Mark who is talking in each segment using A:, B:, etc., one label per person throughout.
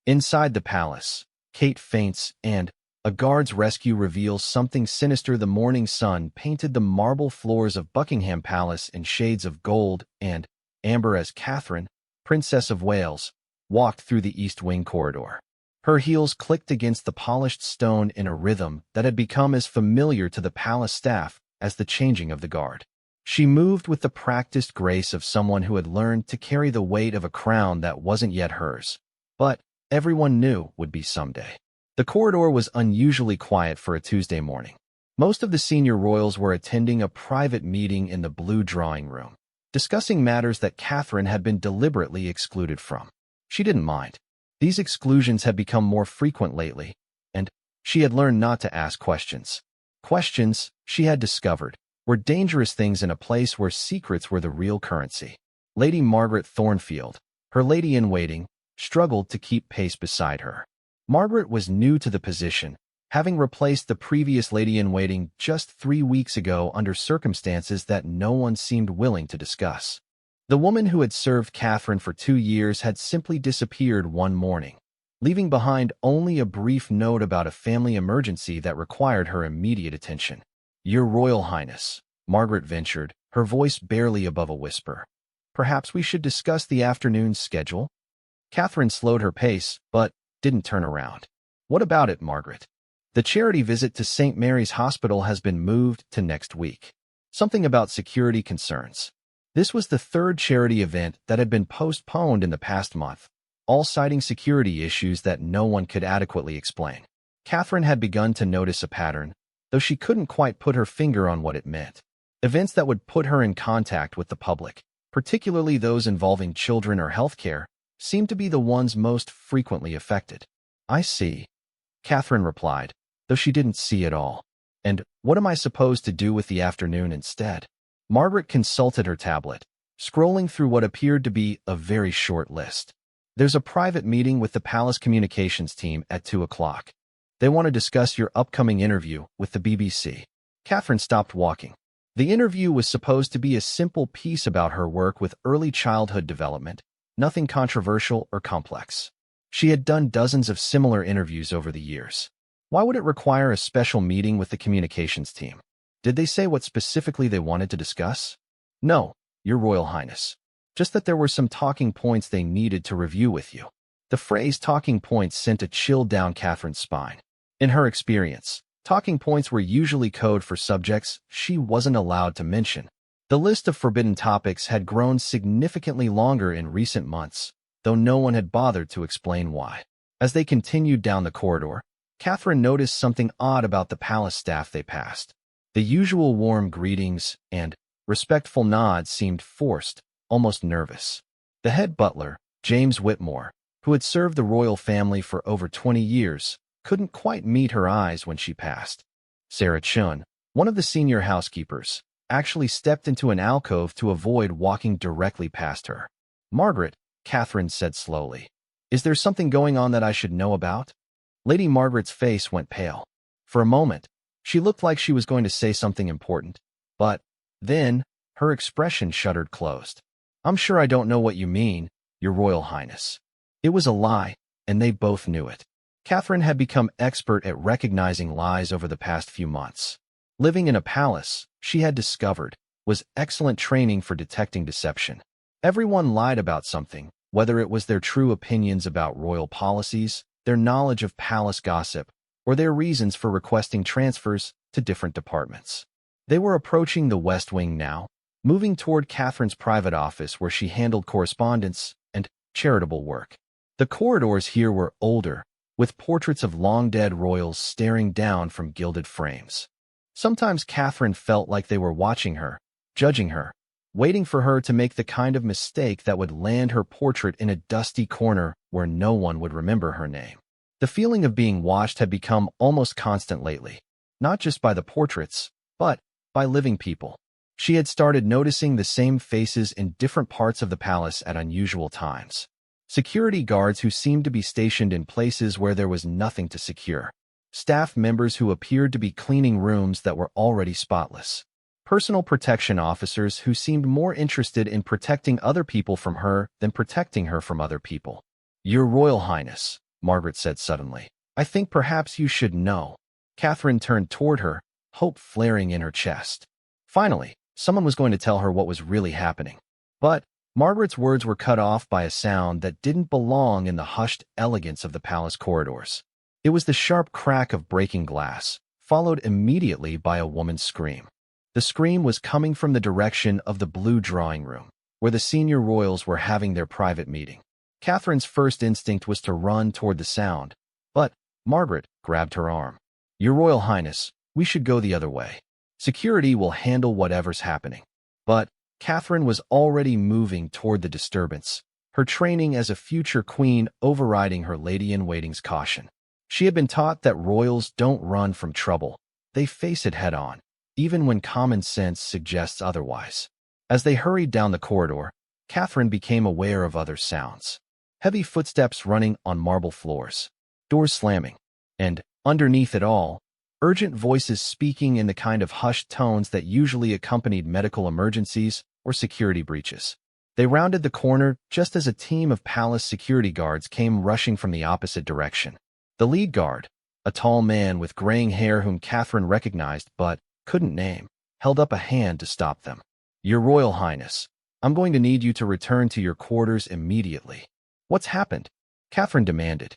A: Inside the palace, Kate faints and a guard's rescue reveals something sinister. The morning sun painted the marble floors of Buckingham Palace in shades of gold and amber as Catherine, Princess of Wales, walked through the East Wing corridor. Her heels clicked against the polished stone in a rhythm that had become as familiar to the palace staff as the changing of the guard. She moved with the practiced grace of someone who had learned to carry the weight of a crown that wasn't yet hers, but everyone knew would be someday. The corridor was unusually quiet for a Tuesday morning. Most of the senior royals were attending a private meeting in the blue drawing room, discussing matters that Catherine had been deliberately excluded from. She didn't mind. These exclusions had become more frequent lately, and she had learned not to ask questions. Questions, she had discovered, were dangerous things in a place where secrets were the real currency. Lady Margaret Thornfield, her lady-in-waiting, struggled to keep pace beside her. Margaret was new to the position, having replaced the previous lady-in-waiting just 3 weeks ago under circumstances that no one seemed willing to discuss. The woman who had served Catherine for 2 years had simply disappeared one morning, leaving behind only a brief note about a family emergency that required her immediate attention. "Your Royal Highness," Margaret ventured, her voice barely above a whisper. "Perhaps we should discuss the afternoon's schedule?" Catherine slowed her pace, but didn't turn around. "What about it, Margaret?" "The charity visit to St. Mary's Hospital has been moved to next week. Something about security concerns." This was the third charity event that had been postponed in the past month, all citing security issues that no one could adequately explain. Catherine had begun to notice a pattern, though she couldn't quite put her finger on what it meant. Events that would put her in contact with the public, particularly those involving children or healthcare, seemed to be the ones most frequently affected. "I see," Catherine replied, though she didn't see it all. "And what am I supposed to do with the afternoon instead?" Margaret consulted her tablet, scrolling through what appeared to be a very short list. "There's a private meeting with the palace communications team at 2 o'clock. They want to discuss your upcoming interview with the BBC." Catherine stopped walking. The interview was supposed to be a simple piece about her work with early childhood development, nothing controversial or complex. She had done dozens of similar interviews over the years. Why would it require a special meeting with the communications team? Did they say what specifically they wanted to discuss? "No, Your Royal Highness. Just that there were some talking points they needed to review with you." The phrase talking points sent a chill down Catherine's spine. In her experience, talking points were usually code for subjects she wasn't allowed to mention. The list of forbidden topics had grown significantly longer in recent months, though no one had bothered to explain why. As they continued down the corridor, Catherine noticed something odd about the palace staff they passed. The usual warm greetings and respectful nods seemed forced, almost nervous. The head butler, James Whitmore, who had served the royal family for over 20 years, couldn't quite meet her eyes when she passed. Sarah Chun, one of the senior housekeepers, actually stepped into an alcove to avoid walking directly past her. "Margaret," Catherine said slowly, "is there something going on that I should know about?" Lady Margaret's face went pale. For a moment, she looked like she was going to say something important, but then her expression shuttered closed. "I'm sure I don't know what you mean, Your Royal Highness." It was a lie, and they both knew it. Catherine had become expert at recognizing lies over the past few months. Living in a palace, she had discovered, was excellent training for detecting deception. Everyone lied about something, whether it was their true opinions about royal policies, their knowledge of palace gossip, or their reasons for requesting transfers to different departments. They were approaching the West Wing now, moving toward Catherine's private office where she handled correspondence and charitable work. The corridors here were older, with portraits of long-dead royals staring down from gilded frames. Sometimes Catherine felt like they were watching her, judging her, waiting for her to make the kind of mistake that would land her portrait in a dusty corner where no one would remember her name. The feeling of being watched had become almost constant lately, not just by the portraits, but by living people. She had started noticing the same faces in different parts of the palace at unusual times. Security guards who seemed to be stationed in places where there was nothing to secure. Staff members who appeared to be cleaning rooms that were already spotless. Personal protection officers who seemed more interested in protecting other people from her than protecting her from other people. "Your Royal Highness," Margaret said suddenly. "I think perhaps you should know." Catherine turned toward her, hope flaring in her chest. Finally, someone was going to tell her what was really happening. But Margaret's words were cut off by a sound that didn't belong in the hushed elegance of the palace corridors. It was the sharp crack of breaking glass, followed immediately by a woman's scream. The scream was coming from the direction of the blue drawing room, where the senior royals were having their private meeting. Catherine's first instinct was to run toward the sound, but Margaret grabbed her arm. "Your Royal Highness, we should go the other way. Security will handle whatever's happening." But Catherine was already moving toward the disturbance, her training as a future queen overriding her lady-in-waiting's caution. She had been taught that royals don't run from trouble, they face it head-on, even when common sense suggests otherwise. As they hurried down the corridor, Catherine became aware of other sounds. Heavy footsteps running on marble floors, doors slamming, and, underneath it all, urgent voices speaking in the kind of hushed tones that usually accompanied medical emergencies or security breaches. They rounded the corner just as a team of palace security guards came rushing from the opposite direction. The lead guard, a tall man with graying hair whom Catherine recognized but couldn't name, held up a hand to stop them. "Your Royal Highness, I'm going to need you to return to your quarters immediately." "What's happened?" Catherine demanded.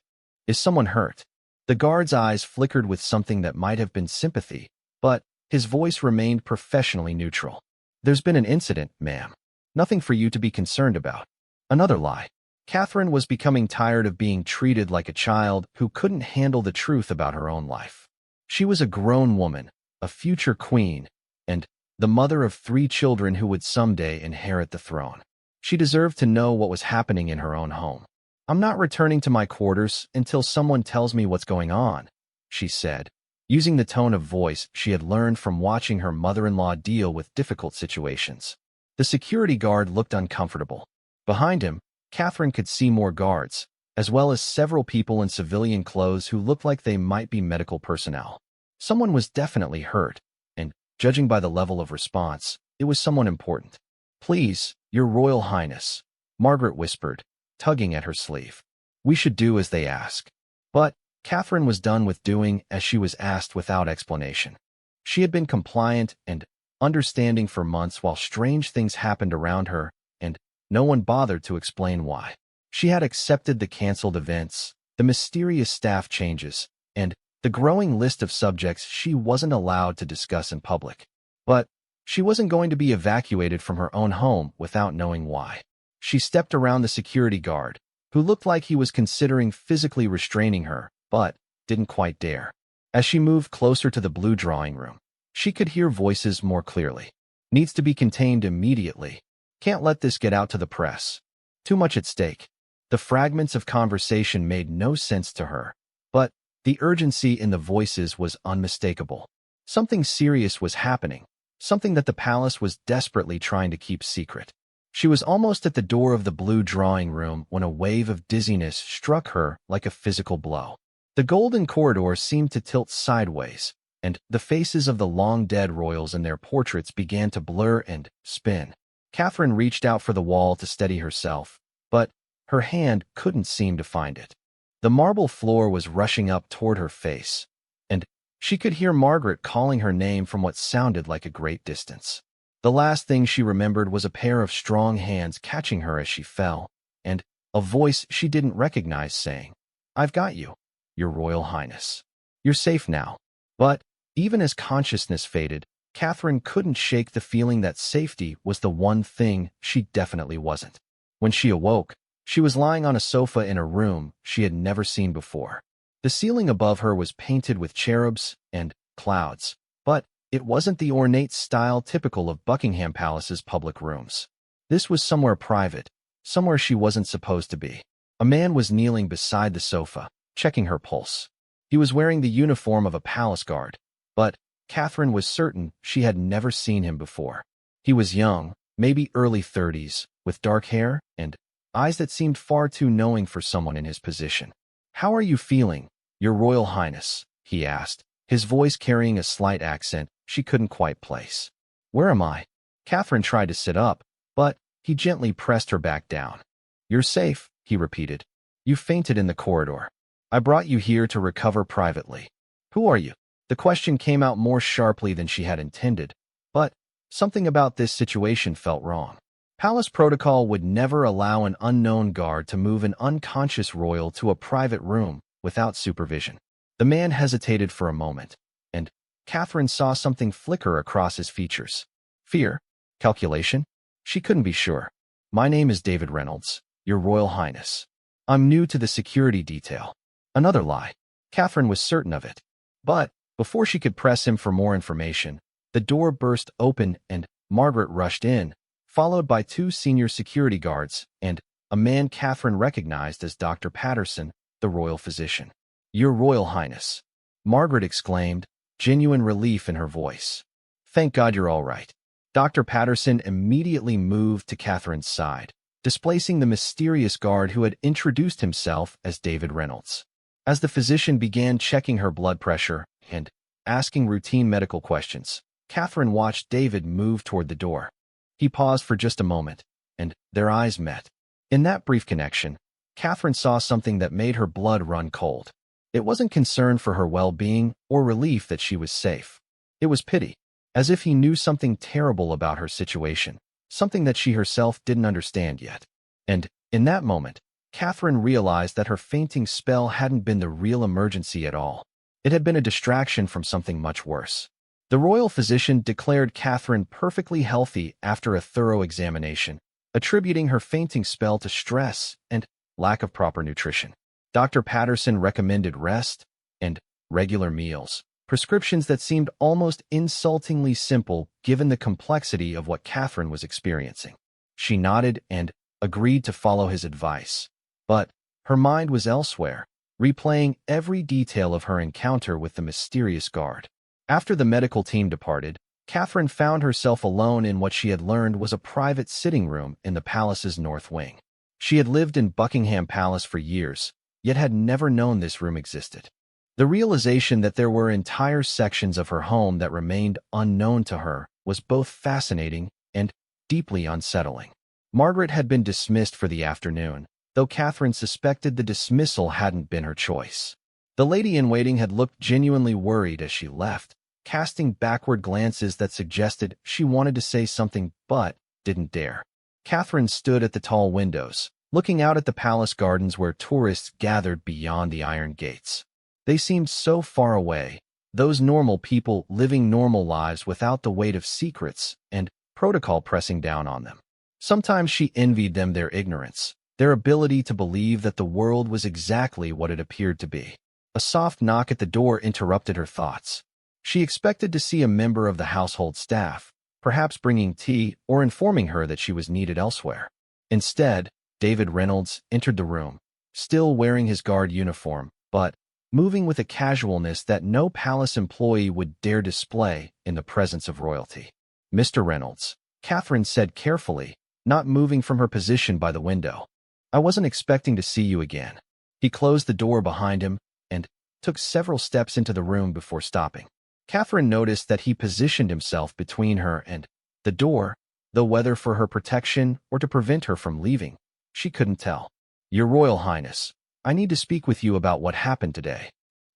A: "Is someone hurt?" The guard's eyes flickered with something that might have been sympathy, but his voice remained professionally neutral. "There's been an incident, ma'am. Nothing for you to be concerned about." Another lie. Catherine was becoming tired of being treated like a child who couldn't handle the truth about her own life. She was a grown woman, a future queen, and the mother of 3 children who would someday inherit the throne. She deserved to know what was happening in her own home. "I'm not returning to my quarters until someone tells me what's going on," she said, using the tone of voice she had learned from watching her mother-in-law deal with difficult situations. The security guard looked uncomfortable. Behind him, Catherine could see more guards, as well as several people in civilian clothes who looked like they might be medical personnel. Someone was definitely hurt, and, judging by the level of response, it was someone important. "Please, Your Royal Highness," Margaret whispered, tugging at her sleeve. "We should do as they ask." But Catherine was done with doing as she was asked without explanation. She had been compliant and understanding for months while strange things happened around her, and no one bothered to explain why. She had accepted the canceled events, the mysterious staff changes, and the growing list of subjects she wasn't allowed to discuss in public. But she wasn't going to be evacuated from her own home without knowing why. She stepped around the security guard, who looked like he was considering physically restraining her, but didn't quite dare. As she moved closer to the blue drawing room, she could hear voices more clearly. "Needs to be contained immediately. Can't let this get out to the press. Too much at stake." The fragments of conversation made no sense to her, but the urgency in the voices was unmistakable. Something serious was happening, something that the palace was desperately trying to keep secret. She was almost at the door of the blue drawing room when a wave of dizziness struck her like a physical blow. The golden corridor seemed to tilt sideways, and the faces of the long-dead royals in their portraits began to blur and spin. Catherine reached out for the wall to steady herself, but her hand couldn't seem to find it. The marble floor was rushing up toward her face, and she could hear Margaret calling her name from what sounded like a great distance. The last thing she remembered was a pair of strong hands catching her as she fell, and a voice she didn't recognize saying, "I've got you, Your Royal Highness. You're safe now." But even as consciousness faded, Catherine couldn't shake the feeling that safety was the one thing she definitely wasn't. When she awoke, she was lying on a sofa in a room she had never seen before. The ceiling above her was painted with cherubs and clouds, but it wasn't the ornate style typical of Buckingham Palace's public rooms. This was somewhere private, somewhere she wasn't supposed to be. A man was kneeling beside the sofa, checking her pulse. He was wearing the uniform of a palace guard, but Catherine was certain she had never seen him before. He was young, maybe early 30s, with dark hair and eyes that seemed far too knowing for someone in his position. "How are you feeling, Your Royal Highness?" he asked, his voice carrying a slight accent she couldn't quite place. "Where am I?" Catherine tried to sit up, but he gently pressed her back down. "You're safe," he repeated. "You fainted in the corridor." I brought you here to recover privately. Who are you? The question came out more sharply than she had intended, but something about this situation felt wrong. Palace protocol would never allow an unknown guard to move an unconscious royal to a private room without supervision. The man hesitated for a moment, and Catherine saw something flicker across his features. Fear? Calculation? She couldn't be sure. My name is David Reynolds, Your Royal Highness. I'm new to the security detail. Another lie. Catherine was certain of it. But before she could press him for more information, the door burst open and Margaret rushed in, followed by two senior security guards and a man Catherine recognized as Dr. Patterson, the royal physician. Your Royal Highness, Margaret exclaimed, genuine relief in her voice. Thank God you're all right. Dr. Patterson immediately moved to Catherine's side, displacing the mysterious guard who had introduced himself as David Reynolds. As the physician began checking her blood pressure and asking routine medical questions, Catherine watched David move toward the door. He paused for just a moment, and their eyes met. In that brief connection, Catherine saw something that made her blood run cold. It wasn't concern for her well-being or relief that she was safe. It was pity, as if he knew something terrible about her situation, something that she herself didn't understand yet. And in that moment, Catherine realized that her fainting spell hadn't been the real emergency at all. It had been a distraction from something much worse. The royal physician declared Catherine perfectly healthy after a thorough examination, attributing her fainting spell to stress and lack of proper nutrition. Dr. Patterson recommended rest and regular meals, prescriptions that seemed almost insultingly simple given the complexity of what Catherine was experiencing. She nodded and agreed to follow his advice, but her mind was elsewhere, replaying every detail of her encounter with the mysterious guard. After the medical team departed, Catherine found herself alone in what she had learned was a private sitting room in the palace's north wing. She had lived in Buckingham Palace for years, yet had never known this room existed. The realization that there were entire sections of her home that remained unknown to her was both fascinating and deeply unsettling. Margaret had been dismissed for the afternoon, though Catherine suspected the dismissal hadn't been her choice. The lady-in-waiting had looked genuinely worried as she left, casting backward glances that suggested she wanted to say something but didn't dare. Catherine stood at the tall windows, looking out at the palace gardens where tourists gathered beyond the iron gates. They seemed so far away, those normal people living normal lives without the weight of secrets and protocol pressing down on them. Sometimes she envied them their ignorance, their ability to believe that the world was exactly what it appeared to be. A soft knock at the door interrupted her thoughts. She expected to see a member of the household staff, perhaps bringing tea or informing her that she was needed elsewhere. Instead, David Reynolds entered the room, still wearing his guard uniform, but moving with a casualness that no palace employee would dare display in the presence of royalty. Mr. Reynolds, Catherine said carefully, not moving from her position by the window. I wasn't expecting to see you again. He closed the door behind him and took several steps into the room before stopping. Catherine noticed that he positioned himself between her and the door, though whether for her protection or to prevent her from leaving, she couldn't tell. Your Royal Highness, I need to speak with you about what happened today.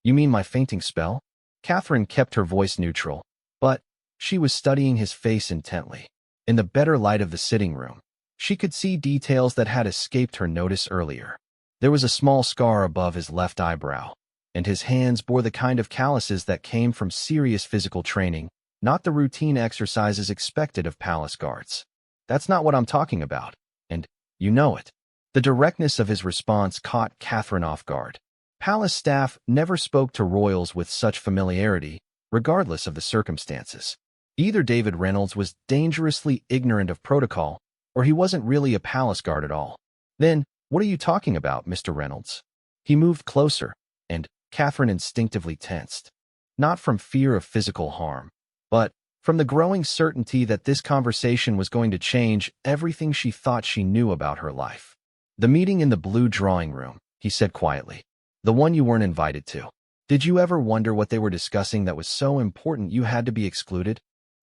A: You mean my fainting spell? Catherine kept her voice neutral, but she was studying his face intently. In the better light of the sitting room, she could see details that had escaped her notice earlier. There was a small scar above his left eyebrow, and his hands bore the kind of calluses that came from serious physical training, not the routine exercises expected of palace guards. That's not what I'm talking about, and you know it. The directness of his response caught Catherine off guard. Palace staff never spoke to royals with such familiarity, regardless of the circumstances. Either David Reynolds was dangerously ignorant of protocol, or he wasn't really a palace guard at all. Then, what are you talking about, Mr. Reynolds? He moved closer, and Catherine instinctively tensed. Not from fear of physical harm, but from the growing certainty that this conversation was going to change everything she thought she knew about her life. The meeting in the blue drawing room, he said quietly. The one you weren't invited to. Did you ever wonder what they were discussing that was so important you had to be excluded?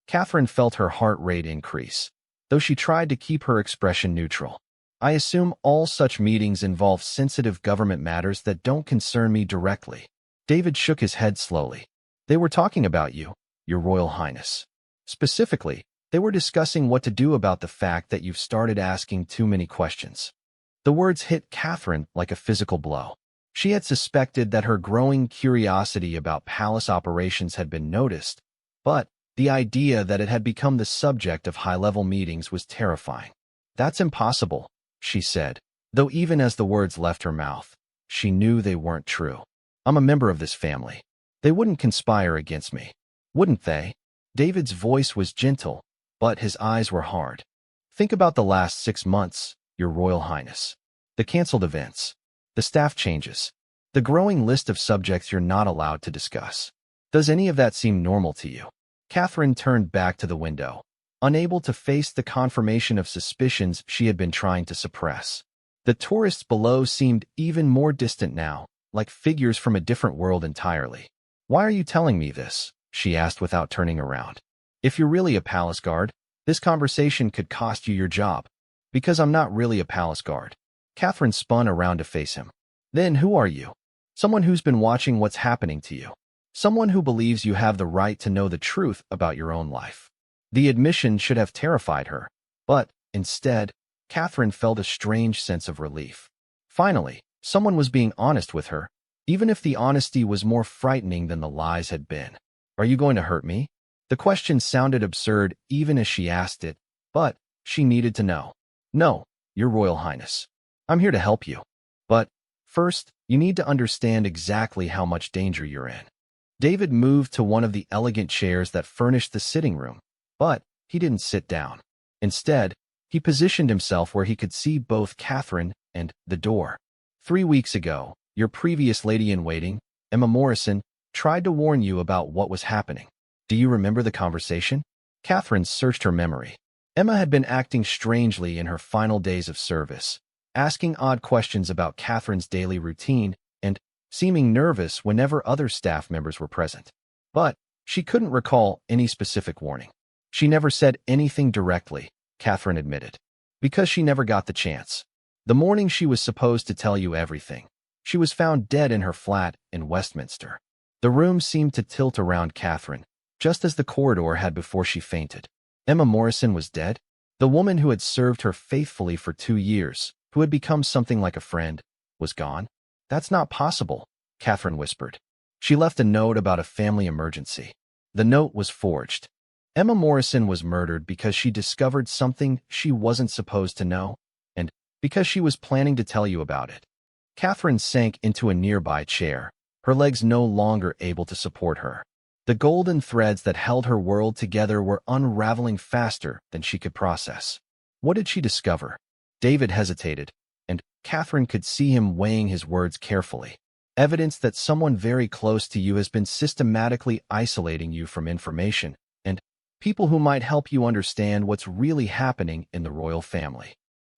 A: Catherine felt her heart rate increase, though she tried to keep her expression neutral. I assume all such meetings involve sensitive government matters that don't concern me directly. David shook his head slowly. They were talking about you, Your Royal Highness. Specifically, they were discussing what to do about the fact that you've started asking too many questions. The words hit Catherine like a physical blow. She had suspected that her growing curiosity about palace operations had been noticed, but the idea that it had become the subject of high-level meetings was terrifying. That's impossible, she said, though even as the words left her mouth, she knew they weren't true. I'm a member of this family. They wouldn't conspire against me, wouldn't they? David's voice was gentle, but his eyes were hard. Think about the last 6 months, Your Royal Highness. The cancelled events, the staff changes, the growing list of subjects you're not allowed to discuss. Does any of that seem normal to you? Catherine turned back to the window, unable to face the confirmation of suspicions she had been trying to suppress. The tourists below seemed even more distant now, like figures from a different world entirely. Why are you telling me this? She asked without turning around. If you're really a palace guard, this conversation could cost you your job. Because I'm not really a palace guard. Catherine spun around to face him. Then who are you? Someone who's been watching what's happening to you. Someone who believes you have the right to know the truth about your own life. The admission should have terrified her, but instead, Catherine felt a strange sense of relief. Finally, someone was being honest with her, even if the honesty was more frightening than the lies had been. Are you going to hurt me? The question sounded absurd even as she asked it, but she needed to know. No, Your Royal Highness. I'm here to help you. But first, you need to understand exactly how much danger you're in. David moved to one of the elegant chairs that furnished the sitting room, but he didn't sit down. Instead, he positioned himself where he could see both Catherine and the door. 3 weeks ago, your previous lady-in-waiting, Emma Morrison, tried to warn you about what was happening. Do you remember the conversation? Catherine searched her memory. Emma had been acting strangely in her final days of service, asking odd questions about Catherine's daily routine and seeming nervous whenever other staff members were present. But she couldn't recall any specific warning. She never said anything directly, Catherine admitted, because she never got the chance. The morning she was supposed to tell you everything, she was found dead in her flat in Westminster. The room seemed to tilt around Catherine, just as the corridor had before she fainted. Emma Morrison was dead? The woman who had served her faithfully for 2 years, who had become something like a friend, was gone? That's not possible, Catherine whispered. She left a note about a family emergency. The note was forged. Emma Morrison was murdered because she discovered something she wasn't supposed to know, and because she was planning to tell you about it. Catherine sank into a nearby chair, her legs no longer able to support her. The golden threads that held her world together were unraveling faster than she could process. What did she discover? David hesitated, and Catherine could see him weighing his words carefully. Evidence that someone very close to you has been systematically isolating you from information, and people who might help you understand what's really happening in the royal family.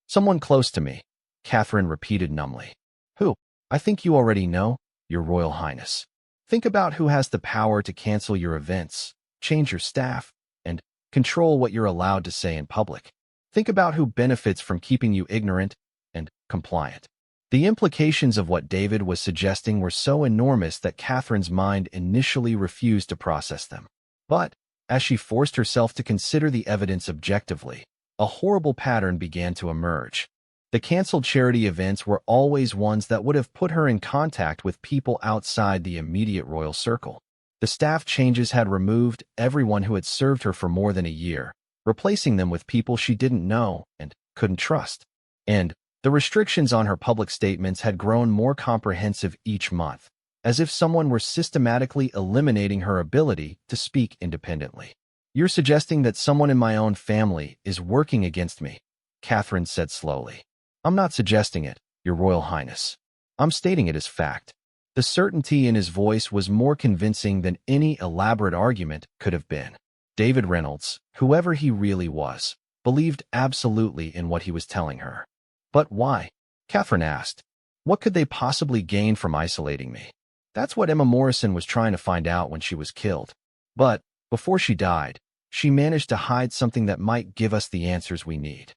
A: Someone close to me, Catherine repeated numbly. Who? I think you already know, Your Royal Highness. Think about who has the power to cancel your events, change your staff, and control what you're allowed to say in public. Think about who benefits from keeping you ignorant and compliant. The implications of what David was suggesting were so enormous that Catherine's mind initially refused to process them. But, as she forced herself to consider the evidence objectively, a horrible pattern began to emerge. The canceled charity events were always ones that would have put her in contact with people outside the immediate royal circle. The staff changes had removed everyone who had served her for more than a year, replacing them with people she didn't know and couldn't trust. And the restrictions on her public statements had grown more comprehensive each month, as if someone were systematically eliminating her ability to speak independently. You're suggesting that someone in my own family is working against me, Catherine said slowly. I'm not suggesting it, Your Royal Highness. I'm stating it as fact. The certainty in his voice was more convincing than any elaborate argument could have been. David Reynolds, whoever he really was, believed absolutely in what he was telling her. But why? Catherine asked. What could they possibly gain from isolating me? That's what Emma Morrison was trying to find out when she was killed. But, before she died, she managed to hide something that might give us the answers we need.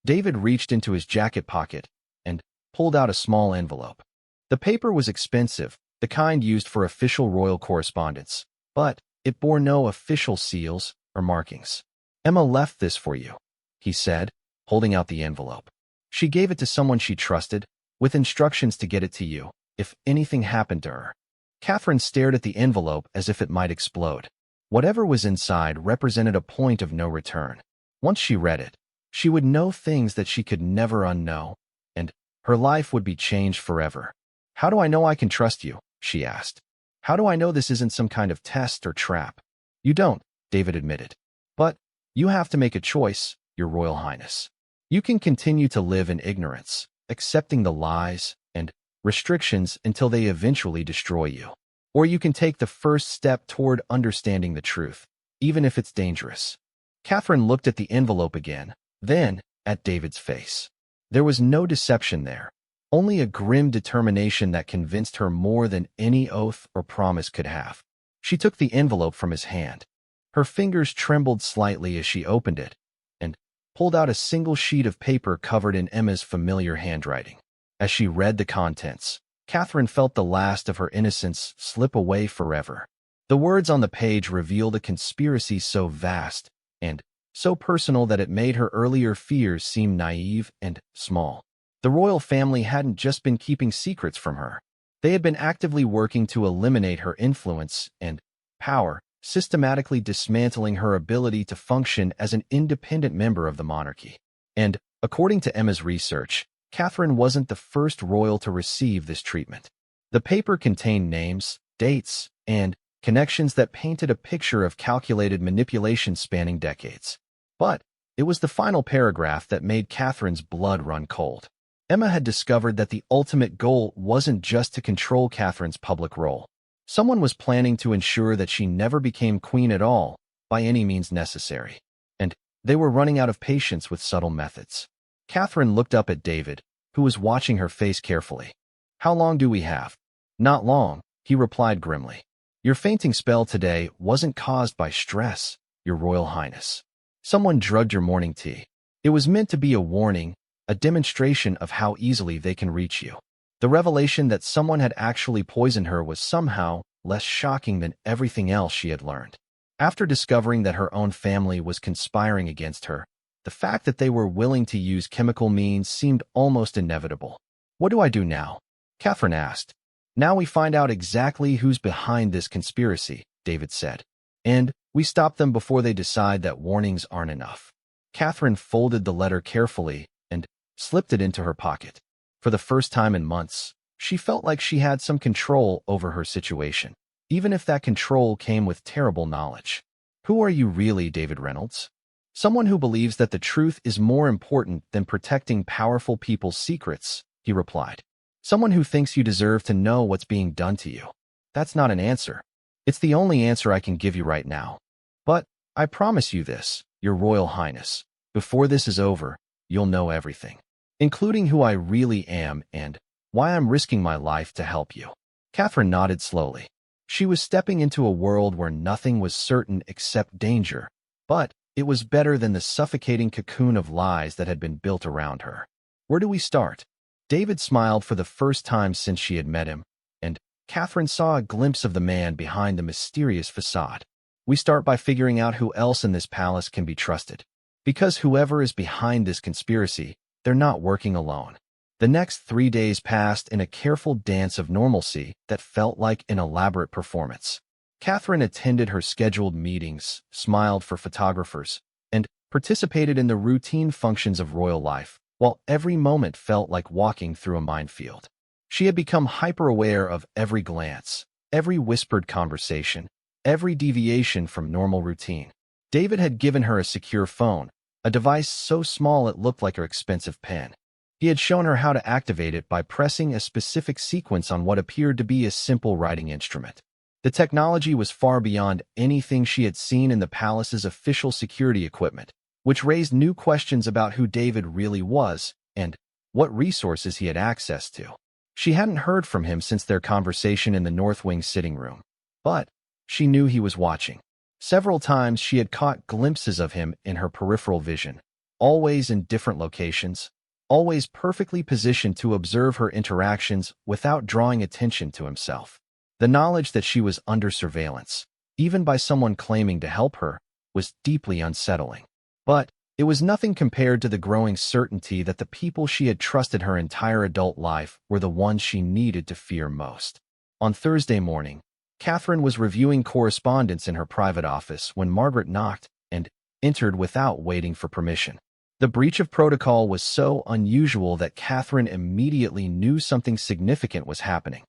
A: David reached into his jacket pocket and pulled out a small envelope. The paper was expensive, the kind used for official royal correspondence, but it bore no official seals or markings. "Emma left this for you," he said, holding out the envelope. "She gave it to someone she trusted, with instructions to get it to you, if anything happened to her." Catherine stared at the envelope as if it might explode. Whatever was inside represented a point of no return. Once she read it, she would know things that she could never unknow, and her life would be changed forever. "How do I know I can trust you?" she asked. "How do I know this isn't some kind of test or trap?" "You don't," David admitted. "But you have to make a choice, Your Royal Highness. You can continue to live in ignorance, accepting the lies and restrictions until they eventually destroy you. Or you can take the first step toward understanding the truth, even if it's dangerous." Catherine looked at the envelope again, then at David's face. There was no deception there, only a grim determination that convinced her more than any oath or promise could have. She took the envelope from his hand. Her fingers trembled slightly as she opened it, and pulled out a single sheet of paper covered in Emma's familiar handwriting. As she read the contents, Catherine felt the last of her innocence slip away forever. The words on the page revealed a conspiracy so vast and so personal that it made her earlier fears seem naive and small. The royal family hadn't just been keeping secrets from her. They had been actively working to eliminate her influence and power, systematically dismantling her ability to function as an independent member of the monarchy. And, according to Emma's research, Catherine wasn't the first royal to receive this treatment. The paper contained names, dates, and connections that painted a picture of calculated manipulation spanning decades. But it was the final paragraph that made Catherine's blood run cold. Emma had discovered that the ultimate goal wasn't just to control Catherine's public role. Someone was planning to ensure that she never became queen at all, by any means necessary. And they were running out of patience with subtle methods. Catherine looked up at David, who was watching her face carefully. "How long do we have?" "Not long," he replied grimly. "Your fainting spell today wasn't caused by stress, Your Royal Highness. Someone drugged your morning tea. It was meant to be a warning, a demonstration of how easily they can reach you." The revelation that someone had actually poisoned her was somehow less shocking than everything else she had learned. After discovering that her own family was conspiring against her, the fact that they were willing to use chemical means seemed almost inevitable. "What do I do now?" Catherine asked. "Now we find out exactly who's behind this conspiracy," David said. "And we stop them before they decide that warnings aren't enough." Catherine folded the letter carefully and slipped it into her pocket. For the first time in months, she felt like she had some control over her situation, even if that control came with terrible knowledge. "Who are you really, David Reynolds?" "Someone who believes that the truth is more important than protecting powerful people's secrets," he replied. "Someone who thinks you deserve to know what's being done to you." "That's not an answer. It's the only answer I can give you right now. But I promise you this, Your Royal Highness. Before this is over, you'll know everything, including who I really am and why I'm risking my life to help you." Catherine nodded slowly. She was stepping into a world where nothing was certain except danger, but it was better than the suffocating cocoon of lies that had been built around her. "Where do we start?" David smiled for the first time since she had met him, and Catherine saw a glimpse of the man behind the mysterious facade. "We start by figuring out who else in this palace can be trusted. Because whoever is behind this conspiracy, they're not working alone." The next 3 days passed in a careful dance of normalcy that felt like an elaborate performance. Catherine attended her scheduled meetings, smiled for photographers, and participated in the routine functions of royal life, while every moment felt like walking through a minefield. She had become hyper-aware of every glance, every whispered conversation, every deviation from normal routine. David had given her a secure phone, a device so small it looked like her expensive pen. He had shown her how to activate it by pressing a specific sequence on what appeared to be a simple writing instrument. The technology was far beyond anything she had seen in the palace's official security equipment, which raised new questions about who David really was and what resources he had access to. She hadn't heard from him since their conversation in the North Wing sitting room, but she knew he was watching. Several times she had caught glimpses of him in her peripheral vision, always in different locations, always perfectly positioned to observe her interactions without drawing attention to himself. The knowledge that she was under surveillance, even by someone claiming to help her, was deeply unsettling. But it was nothing compared to the growing certainty that the people she had trusted her entire adult life were the ones she needed to fear most. On Thursday morning, Catherine was reviewing correspondence in her private office when Margaret knocked and entered without waiting for permission. The breach of protocol was so unusual that Catherine immediately knew something significant was happening.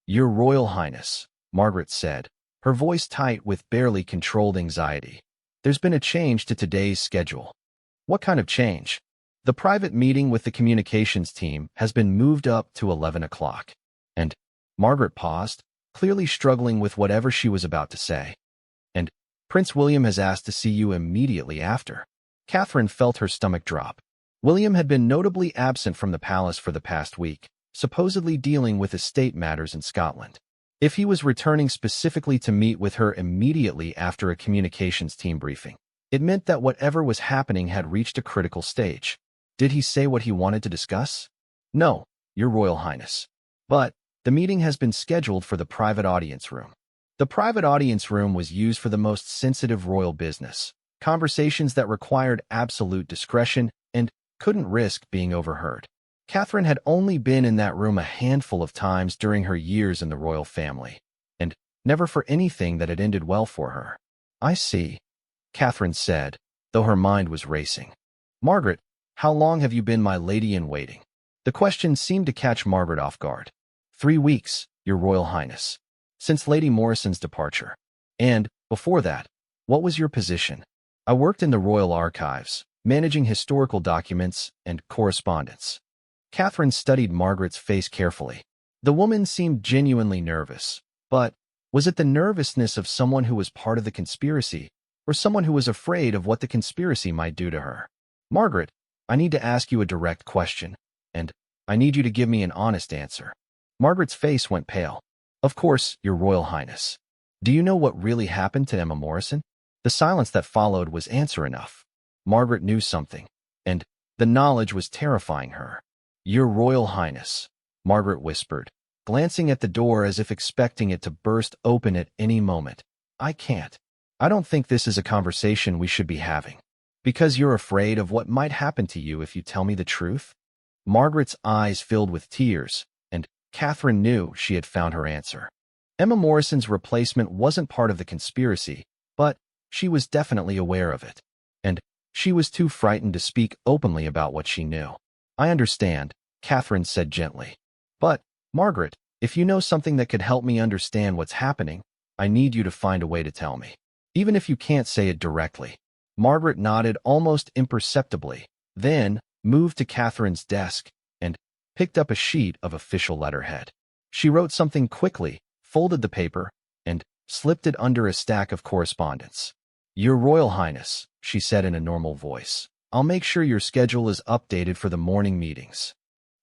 A: "Your Royal Highness," Margaret said, her voice tight with barely controlled anxiety. "There's been a change to today's schedule." "What kind of change?" "The private meeting with the communications team has been moved up to 11 o'clock. And Margaret paused, clearly struggling with whatever she was about to say. "And Prince William has asked to see you immediately after." Catherine felt her stomach drop. William had been notably absent from the palace for the past week, supposedly dealing with estate matters in Scotland. If he was returning specifically to meet with her immediately after a communications team briefing, it meant that whatever was happening had reached a critical stage. Did he say what he wanted to discuss? "No, Your Royal Highness. But the meeting has been scheduled for the private audience room." The private audience room was used for the most sensitive royal business, conversations that required absolute discretion and couldn't risk being overheard. Catherine had only been in that room a handful of times during her years in the royal family, and never for anything that had ended well for her. "I see," Catherine said, though her mind was racing. "Margaret, how long have you been my lady-in-waiting?" The question seemed to catch Margaret off guard. 3 weeks, Your Royal Highness. Since Lady Morrison's departure. And, before that, what was your position? "I worked in the Royal Archives, managing historical documents and correspondence." Catherine studied Margaret's face carefully. The woman seemed genuinely nervous, but was it the nervousness of someone who was part of the conspiracy, or someone who was afraid of what the conspiracy might do to her? "Margaret, I need to ask you a direct question, and I need you to give me an honest answer." Margaret's face went pale. "Of course, Your Royal Highness. Do you know what really happened to Emma Morrison?" The silence that followed was answer enough. Margaret knew something, and the knowledge was terrifying her. "Your Royal Highness," Margaret whispered, glancing at the door as if expecting it to burst open at any moment. "I can't. I don't think this is a conversation we should be having." "Because you're afraid of what might happen to you if you tell me the truth?" Margaret's eyes filled with tears, and Catherine knew she had found her answer. Emma Morrison's replacement wasn't part of the conspiracy, but she was definitely aware of it, and she was too frightened to speak openly about what she knew. "I understand," Catherine said gently. "But, Margaret, if you know something that could help me understand what's happening, I need you to find a way to tell me. Even if you can't say it directly." Margaret nodded almost imperceptibly, then moved to Catherine's desk and picked up a sheet of official letterhead. She wrote something quickly, folded the paper, and slipped it under a stack of correspondence. "Your Royal Highness," she said in a normal voice, "I'll make sure your schedule is updated for the morning meetings."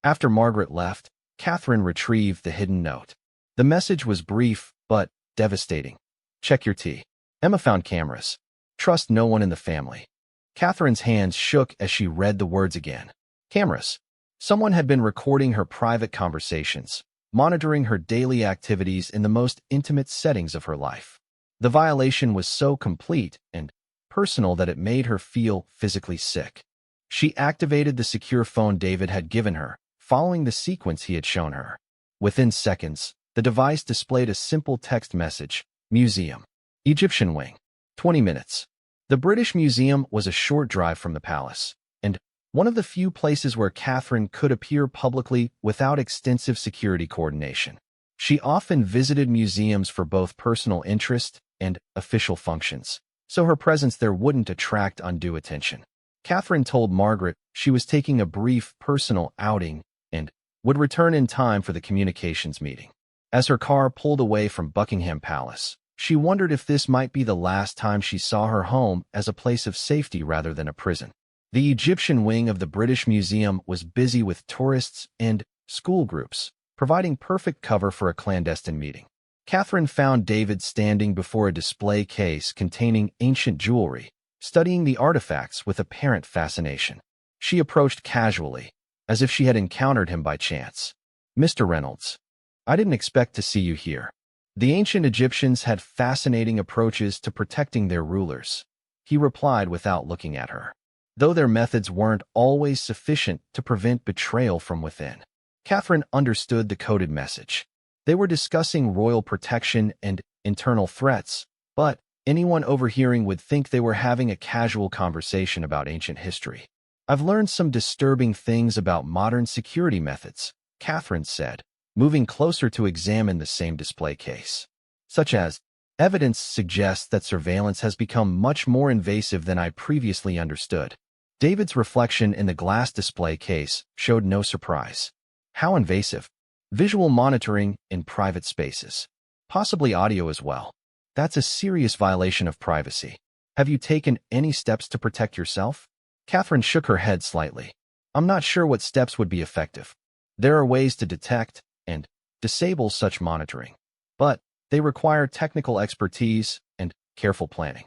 A: After Margaret left, Catherine retrieved the hidden note. The message was brief, but devastating. "Check your tea. Emma found cameras. Trust no one in the family." Catherine's hands shook as she read the words again. Cameras. Someone had been recording her private conversations, monitoring her daily activities in the most intimate settings of her life. The violation was so complete and personal that it made her feel physically sick. She activated the secure phone David had given her, following the sequence he had shown her. Within seconds, the device displayed a simple text message: "Museum. Egyptian Wing. 20 minutes." The British Museum was a short drive from the palace, and one of the few places where Catherine could appear publicly without extensive security coordination. She often visited museums for both personal interest and official functions, so her presence there wouldn't attract undue attention. Catherine told Margaret she was taking a brief personal outing and would return in time for the communications meeting. As her car pulled away from Buckingham Palace, she wondered if this might be the last time she saw her home as a place of safety rather than a prison. The Egyptian wing of the British Museum was busy with tourists and school groups, providing perfect cover for a clandestine meeting. Catherine found David standing before a display case containing ancient jewelry, studying the artifacts with apparent fascination. She approached casually, as if she had encountered him by chance. "Mr. Reynolds, I didn't expect to see you here." The ancient Egyptians had fascinating approaches to protecting their rulers, he replied without looking at her, though their methods weren't always sufficient to prevent betrayal from within. Catherine understood the coded message. They were discussing royal protection and internal threats, but anyone overhearing would think they were having a casual conversation about ancient history. "I've learned some disturbing things about modern security methods," Catherine said, moving closer to examine the same display case. "Such as, evidence suggests that surveillance has become much more invasive than I previously understood." David's reflection in the glass display case showed no surprise. "How invasive?" "Visual monitoring in private spaces. Possibly audio as well. That's a serious violation of privacy. Have you taken any steps to protect yourself?" Catherine shook her head slightly. "I'm not sure what steps would be effective. There are ways to detect and disable such monitoring, but they require technical expertise and careful planning."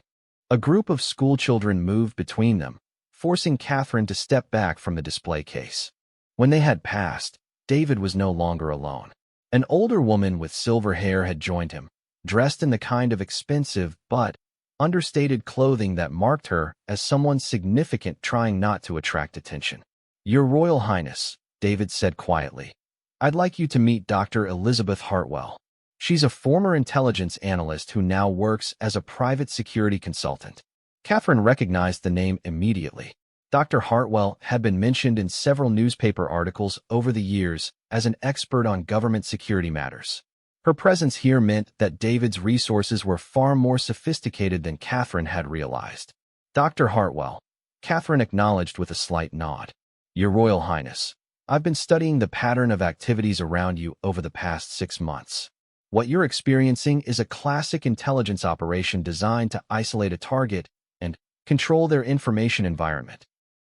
A: A group of schoolchildren moved between them, forcing Catherine to step back from the display case. When they had passed, David was no longer alone. An older woman with silver hair had joined him, dressed in the kind of expensive but understated clothing that marked her as someone significant trying not to attract attention. "Your Royal Highness," David said quietly, "I'd like you to meet Dr. Elizabeth Hartwell. She's a former intelligence analyst who now works as a private security consultant." Catherine recognized the name immediately. Dr. Hartwell had been mentioned in several newspaper articles over the years as an expert on government security matters. Her presence here meant that David's resources were far more sophisticated than Catherine had realized. "Dr. Hartwell," Catherine acknowledged with a slight nod. "Your Royal Highness, I've been studying the pattern of activities around you over the past 6 months. What you're experiencing is a classic intelligence operation designed to isolate a target and control their information environment."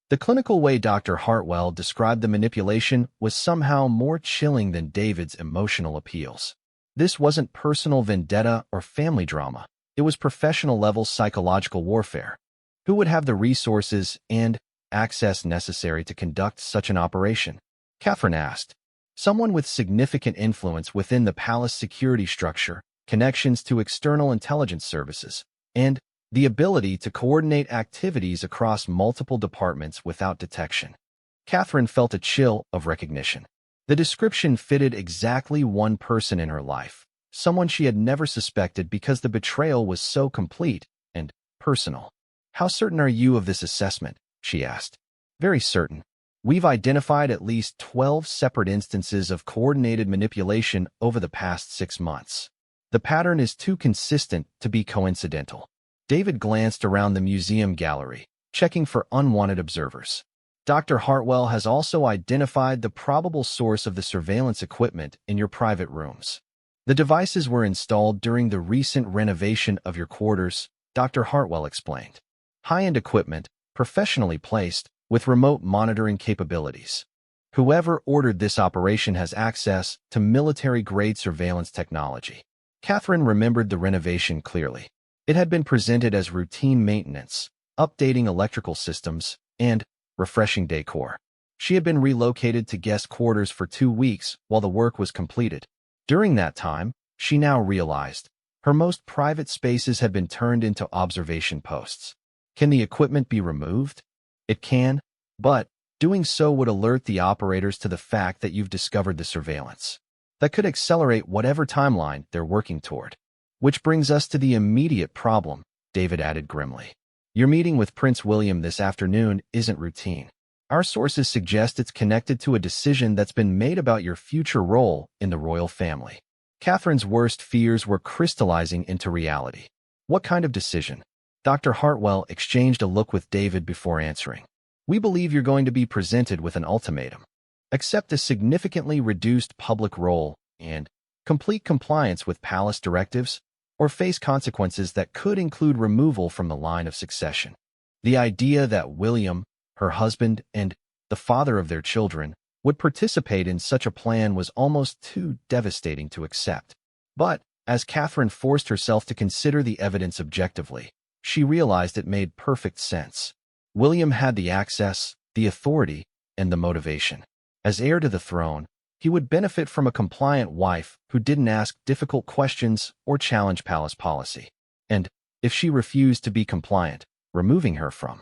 A: The clinical way Dr. Hartwell described the manipulation was somehow more chilling than David's emotional appeals. This wasn't personal vendetta or family drama. It was professional-level psychological warfare. Who would have the resources and access necessary to conduct such an operation? Catherine asked. "Someone with significant influence within the palace security structure, connections to external intelligence services, and the ability to coordinate activities across multiple departments without detection." Catherine felt a chill of recognition. The description fitted exactly one person in her life, someone she had never suspected because the betrayal was so complete and personal. "How certain are you of this assessment?" she asked. "Very certain. We've identified at least 12 separate instances of coordinated manipulation over the past 6 months. The pattern is too consistent to be coincidental." David glanced around the museum gallery, checking for unwanted observers. "Dr. Hartwell has also identified the probable source of the surveillance equipment in your private rooms. The devices were installed during the recent renovation of your quarters," Dr. Hartwell explained. "High-end equipment, professionally placed, with remote monitoring capabilities. Whoever ordered this operation has access to military-grade surveillance technology." Catherine remembered the renovation clearly. It had been presented as routine maintenance, updating electrical systems, and refreshing decor. She had been relocated to guest quarters for 2 weeks while the work was completed. During that time, she now realized, her most private spaces had been turned into observation posts. Can the equipment be removed? It can, but doing so would alert the operators to the fact that you've discovered the surveillance. That could accelerate whatever timeline they're working toward. "Which brings us to the immediate problem," David added grimly. "Your meeting with Prince William this afternoon isn't routine. Our sources suggest it's connected to a decision that's been made about your future role in the royal family." Catherine's worst fears were crystallizing into reality. "What kind of decision?" Dr. Hartwell exchanged a look with David before answering. "We believe you're going to be presented with an ultimatum. Accept a significantly reduced public role and complete compliance with palace directives, or face consequences that could include removal from the line of succession." The idea that William, her husband, and the father of their children would participate in such a plan was almost too devastating to accept. But, as Catherine forced herself to consider the evidence objectively, she realized it made perfect sense. William had the access, the authority, and the motivation. As heir to the throne, he would benefit from a compliant wife who didn't ask difficult questions or challenge palace policy. And if she refused to be compliant, removing her from